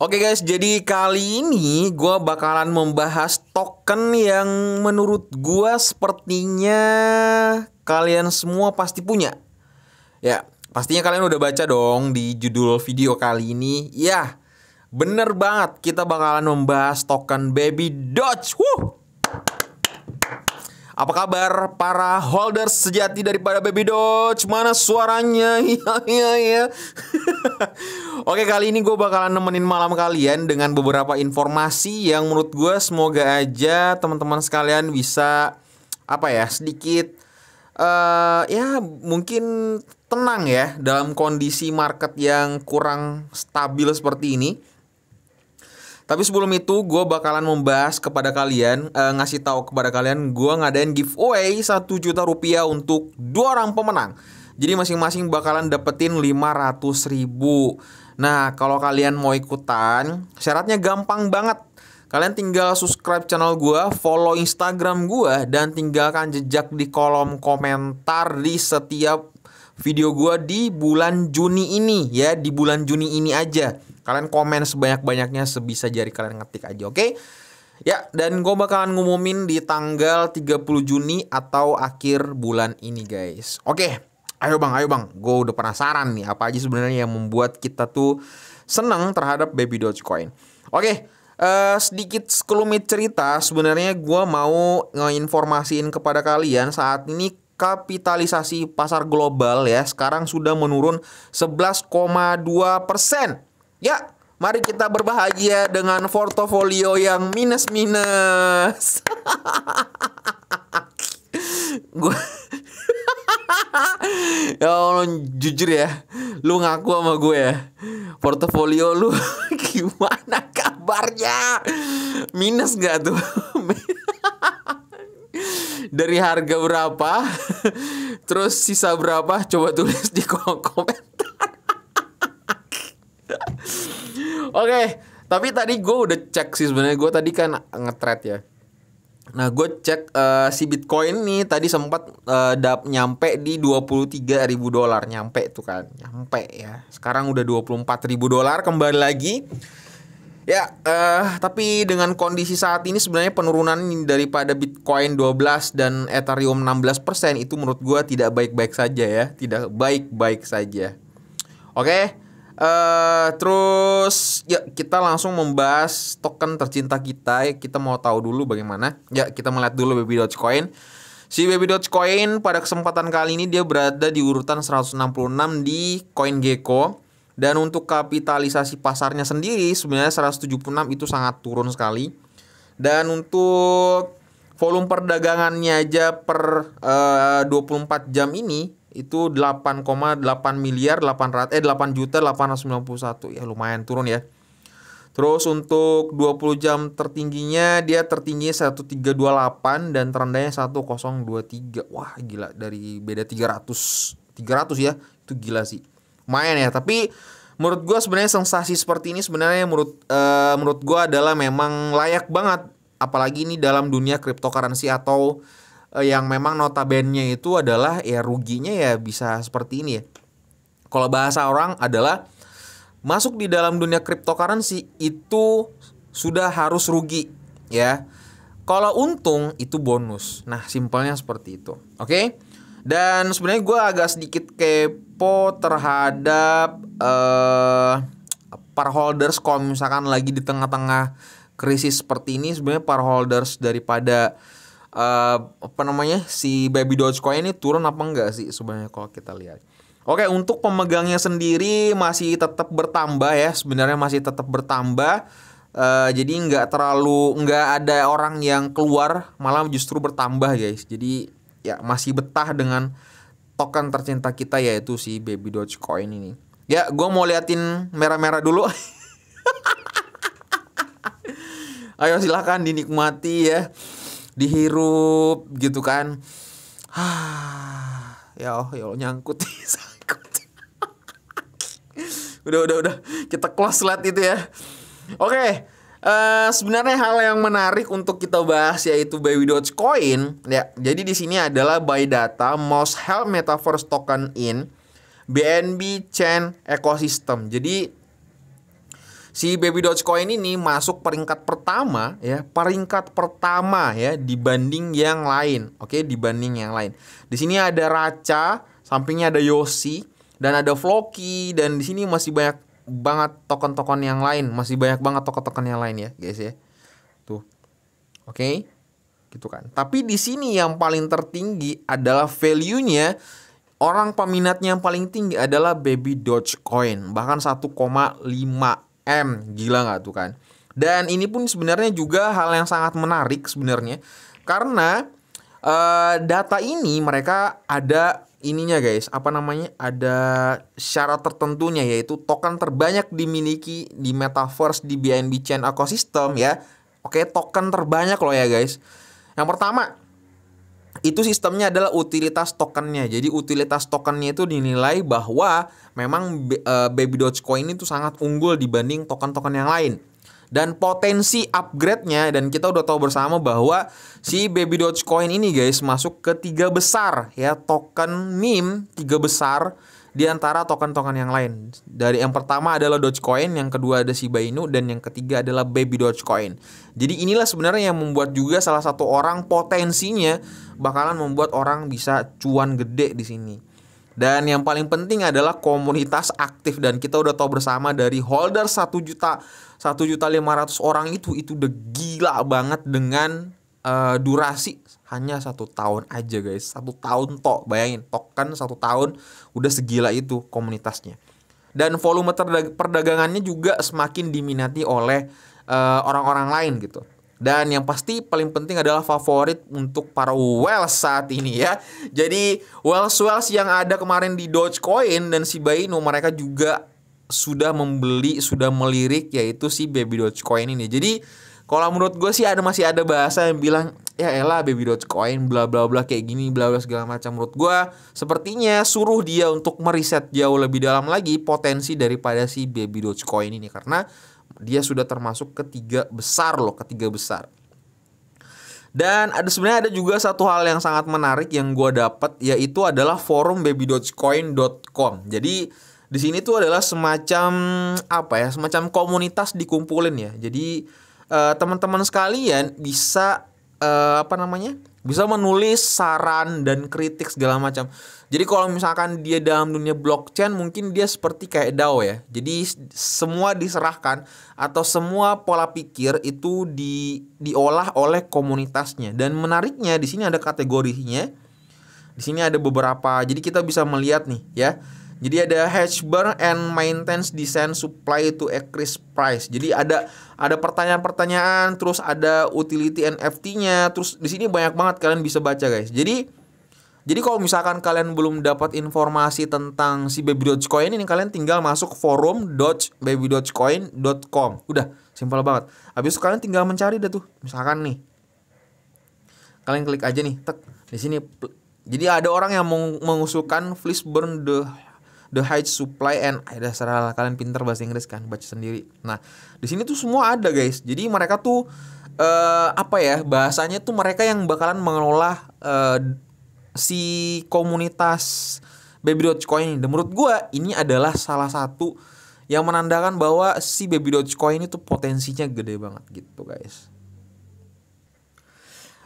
Oke guys, jadi kali ini gue bakalan membahas token yang menurut gue sepertinya kalian semua pasti punya. Ya, pastinya kalian udah baca dong di judul video kali ini. Ya, bener banget, kita bakalan membahas token Baby Doge. Apa kabar para holders sejati daripada Baby Doge? Mana suaranya? Iya. Oke, kali ini gue bakalan nemenin malam kalian dengan beberapa informasi yang menurut gue semoga aja teman-teman sekalian bisa sedikit ya mungkin tenang ya dalam kondisi market yang kurang stabil seperti ini. Tapi sebelum itu gue bakalan membahas kepada kalian, ngasih tahu kepada kalian gue ngadain giveaway 1 juta rupiah untuk 2 orang pemenang. Jadi masing-masing bakalan dapetin 500.000. Nah, kalau kalian mau ikutan, syaratnya gampang banget. Kalian tinggal subscribe channel gue, follow Instagram gue, dan tinggalkan jejak di kolom komentar di setiap video gue di bulan Juni ini ya, di bulan Juni ini aja. Kalian komen sebanyak-banyaknya sebisa jari kalian ngetik aja, oke? Ya, dan gue bakalan ngumumin di tanggal 30 Juni atau akhir bulan ini guys. Oke, ayo bang, gue udah penasaran nih apa aja sebenarnya yang membuat kita tuh seneng terhadap Baby Dogecoin. Oke, sedikit sekelumit cerita, sebenarnya gue mau ngeinformasiin kepada kalian saat ini kapitalisasi pasar global ya sekarang sudah menurun 11,2%. Ya, mari kita berbahagia dengan portofolio yang minus-minus. Gue ya Allah, jujur ya, lu ngaku sama gue ya, portofolio lu gimana kabarnya? Minus gak tuh? Dari harga berapa? Terus sisa berapa? Coba tulis di kolom komentar. Oke, tapi tadi gue udah cek sih sebenarnya. Gue tadi kan nge-trade ya. Nah, gue cek si Bitcoin nih tadi sempat nyampe di $23.000. Nyampe tuh kan, nyampe ya. Sekarang udah $24.000 kembali lagi. Ya, tapi dengan kondisi saat ini sebenarnya penurunan daripada Bitcoin 12 dan Ethereum 16% itu menurut gue tidak baik-baik saja ya. Tidak baik-baik saja. Oke. Terus ya kita langsung membahas token tercinta kita. Kita mau tahu dulu bagaimana. Ya, kita melihat dulu Baby Dogecoin. Si Baby Dogecoin pada kesempatan kali ini dia berada di urutan 166 di CoinGecko. Dan untuk kapitalisasi pasarnya sendiri sebenarnya 176 itu sangat turun sekali. Dan untuk volume perdagangannya aja per 24 jam ini itu 8,8 miliar 8 juta 891. Ya lumayan turun ya. Terus untuk 20 jam tertingginya dia tertinggi 1328 dan terendahnya 1023. Wah gila, dari beda 300 ya. Itu gila sih. Lumayan ya, tapi menurut gue sebenarnya sensasi seperti ini sebenarnya menurut gue adalah memang layak banget. Apalagi ini dalam dunia cryptocurrency atau yang memang notabene itu adalah ya ruginya ya bisa seperti ini ya. Kalau bahasa orang adalah masuk di dalam dunia cryptocurrency itu sudah harus rugi ya. Kalau untung itu bonus. Nah, simpelnya seperti itu. Oke? Dan sebenarnya gue agak sedikit kepo terhadap para holders kalau misalkan lagi di tengah-tengah krisis seperti ini. Sebenarnya para holders daripada si Baby Dogecoin ini turun apa enggak sih sebenarnya kalau kita lihat. Oke, untuk pemegangnya sendiri masih tetap bertambah ya. Sebenarnya masih tetap bertambah. Jadi nggak ada orang yang keluar, malah justru bertambah guys. Jadi ya masih betah dengan token tercinta kita yaitu si Baby Dogecoin ini. Ya, gue mau liatin merah-merah dulu. Ayo silakan dinikmati ya. Dihirup gitu kan. Ya Allah, nyangkut. Udah kita close lihat itu ya. Oke. Sebenarnya hal yang menarik untuk kita bahas yaitu Baby Dogecoin ya. Jadi di sini adalah by data most held metaverse token in BNB chain ecosystem. Jadi si Baby Dogecoin ini masuk peringkat pertama ya, dibanding yang lain. Oke, dibanding yang lain. Di sini ada Racha, sampingnya ada Yoshi dan ada Floki, dan di sini masih banyak banget token-token yang lain, yang lain ya, guys ya. Tuh. Oke. Gitu kan. Tapi di sini yang paling tertinggi adalah value-nya, orang peminatnya yang paling tinggi adalah Baby Dogecoin, bahkan 1,5 M. Gila nggak tuh kan? Dan ini pun sebenarnya juga hal yang sangat menarik sebenarnya, karena data ini mereka ada ininya guys, ada syarat tertentunya, yaitu token terbanyak dimiliki di metaverse di BNB Chain Ecosystem ya. Oke, token terbanyak loh ya guys. Yang pertama, itu sistemnya adalah utilitas tokennya. Jadi utilitas tokennya itu dinilai bahwa memang Baby Dogecoin itu sangat unggul dibanding token-token yang lain. Dan potensi upgrade-nya, dan kita udah tahu bersama bahwa si Baby Dogecoin ini guys masuk ke 3 besar ya, token meme 3 besar di antara token-token yang lain. Dari yang pertama adalah Dogecoin, yang kedua ada Shiba Inu, dan yang ketiga adalah Baby Dogecoin. Jadi inilah sebenarnya yang membuat juga salah satu orang potensinya bakalan membuat orang bisa cuan gede di sini. Dan yang paling penting adalah komunitas aktif, dan kita udah tahu bersama dari holder 1.500.000 orang itu udah gila banget dengan durasi hanya 1 tahun aja guys. 1 tahun tok, bayangin token 1 tahun udah segila itu komunitasnya. Dan volume perdagangannya juga semakin diminati oleh orang-orang lain gitu. Dan yang pasti paling penting adalah favorit untuk para whales saat ini ya. Jadi whales yang ada kemarin di Dogecoin dan Shiba Inu, mereka juga sudah melirik yaitu si Baby Dogecoin ini. Jadi kalau menurut gue sih masih ada bahasa yang bilang ya elah Baby Dogecoin bla bla bla kayak gini bla bla segala macam. Menurut gue sepertinya suruh dia untuk meriset jauh lebih dalam lagi potensi daripada si Baby Dogecoin ini, karena dia sudah termasuk ketiga besar. Dan sebenarnya ada juga satu hal yang sangat menarik yang gue dapat, yaitu adalah forum babydogecoin.com. Jadi di sini tuh adalah semacam komunitas dikumpulin ya. Jadi teman-teman sekalian bisa bisa menulis saran dan kritik segala macam. Jadi kalau misalkan dia dalam dunia blockchain, mungkin dia seperti kayak DAO ya. Jadi semua diserahkan atau semua pola pikir itu diolah oleh komunitasnya. Dan menariknya di sini ada kategorinya. Di sini ada beberapa. Jadi kita bisa melihat nih ya. Jadi ada hedge burn and maintenance design supply to increase price. Jadi ada pertanyaan-pertanyaan, terus ada utility NFT-nya, terus di sini banyak banget kalian bisa baca guys. Jadi kalau misalkan kalian belum dapat informasi tentang si Baby Dogecoin ini, kalian tinggal masuk forum babydogecoin.com. Udah, simpel banget. Habis itu kalian tinggal mencari dah tuh. Misalkan nih, kalian klik aja nih, tek di sini. Jadi ada orang yang mengusulkan please burn the high supply and serah kalian pintar bahasa Inggris kan, baca sendiri. Nah, di sini tuh semua ada guys. Jadi mereka tuh bahasanya tuh mereka yang bakalan mengelola si komunitas Baby Dogecoin ini. Dan menurut gue ini adalah salah satu yang menandakan bahwa si Baby Dogecoin itu potensinya gede banget gitu guys.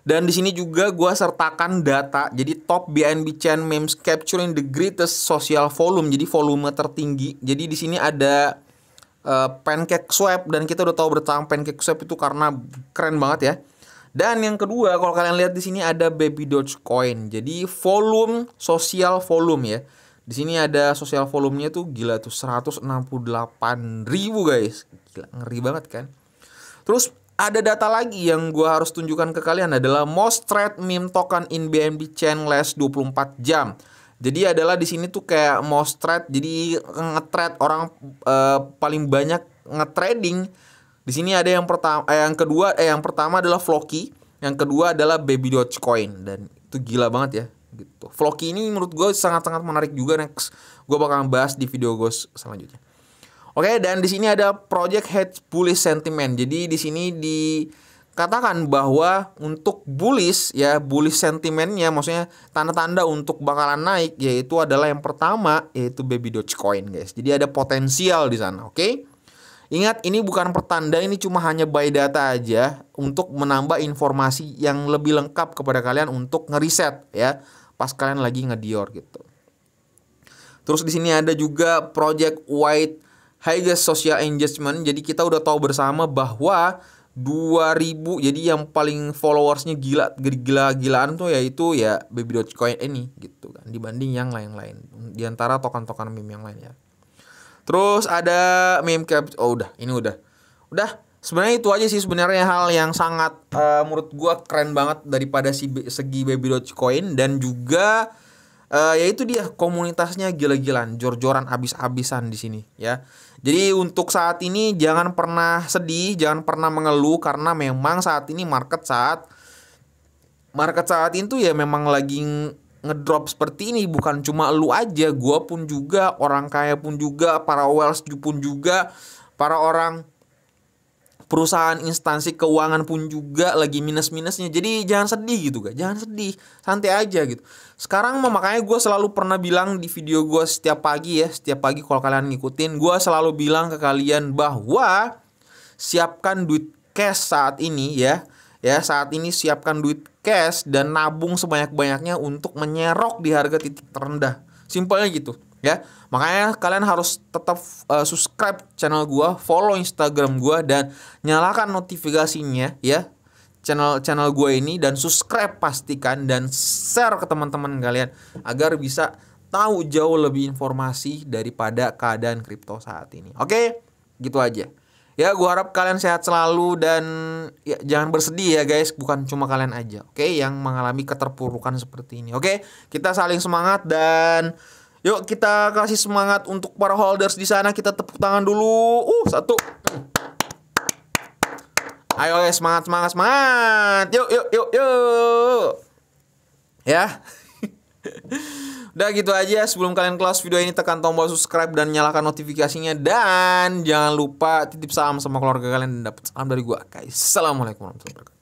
Dan di sini juga gue sertakan data. Jadi top BNB Chain memes capturing the greatest social volume. Jadi volume tertinggi. Jadi di sini ada PancakeSwap, dan kita udah tahu bersama PancakeSwap itu karena keren banget ya. Dan yang kedua, kalau kalian lihat di sini ada Baby Dogecoin. Jadi volume, social volume ya. Di sini ada social volumenya tuh gila tuh 168.000 guys. Gila, ngeri banget kan. Terus ada data lagi yang gue harus tunjukkan ke kalian adalah most trade meme token in BNB Chain last 24 jam. Jadi adalah di sini tuh kayak most trade, jadi nge-trade orang paling banyak nge-trading. Di sini ada yang pertama adalah Floki, yang kedua adalah Baby Dogecoin, dan itu gila banget ya gitu. Floki ini menurut gue sangat-sangat menarik juga, next gue bakal bahas di video gue selanjutnya. Oke, dan di sini ada project hedge bullish sentiment. Jadi di sini dikatakan bahwa untuk bullish sentimentnya, maksudnya tanda-tanda untuk bakalan naik, yaitu adalah yang pertama yaitu Baby Dogecoin guys. Jadi ada potensial di sana, oke? Ingat, ini bukan pertanda, ini cuma hanya buy data aja untuk menambah informasi yang lebih lengkap kepada kalian untuk ngeriset ya pas kalian lagi ngedior gitu. Terus di sini ada juga Project White Highest Social Engagement. Jadi kita udah tahu bersama bahwa 2000, jadi yang paling followersnya gila-gilaan tuh yaitu ya Baby Dogecoin ini gitu kan, dibanding yang lain-lain di antara token-token meme yang lain ya. Terus ada meme cap. Oh ini udah. Sebenarnya itu aja sih sebenarnya hal yang sangat menurut gua keren banget daripada segi Baby Dogecoin, dan juga yaitu dia komunitasnya gila-gilaan, jor-joran abis-abisan di sini ya. Jadi untuk saat ini jangan pernah sedih, jangan pernah mengeluh, karena memang saat ini market saat itu ya memang lagi ngedrop seperti ini. Bukan cuma lu aja, gua pun juga, orang kaya pun juga, para whales pun juga, para orang perusahaan instansi keuangan pun juga lagi minus-minusnya. Jadi jangan sedih gitu kan, jangan sedih, santai aja gitu. Sekarang makanya gue selalu pernah bilang di video gue setiap pagi kalau kalian ngikutin, gue selalu bilang ke kalian bahwa siapkan duit cash saat ini ya saat ini siapkan duit cash dan nabung sebanyak-banyaknya untuk menyerok di harga titik terendah. Simpelnya gitu ya. Makanya kalian harus tetap subscribe channel gua, follow Instagram gua, dan nyalakan notifikasinya ya channel gua ini, dan subscribe pastikan, dan share ke teman-teman kalian agar bisa tahu jauh lebih informasi daripada keadaan kripto saat ini. Oke, gitu aja. Ya, gua harap kalian sehat selalu, dan ya jangan bersedih ya guys, bukan cuma kalian aja, oke, yang mengalami keterpurukan seperti ini. Oke, kita saling semangat, dan yuk kita kasih semangat untuk para holders di sana. Kita tepuk tangan dulu. Satu. Ayo guys, semangat. Yuk. Ya. Udah gitu aja. Sebelum kalian close video ini, tekan tombol subscribe dan nyalakan notifikasinya, dan jangan lupa titip salam sama keluarga kalian dan dapat salam dari gua guys. Assalamualaikum warahmatullahi wabarakatuh.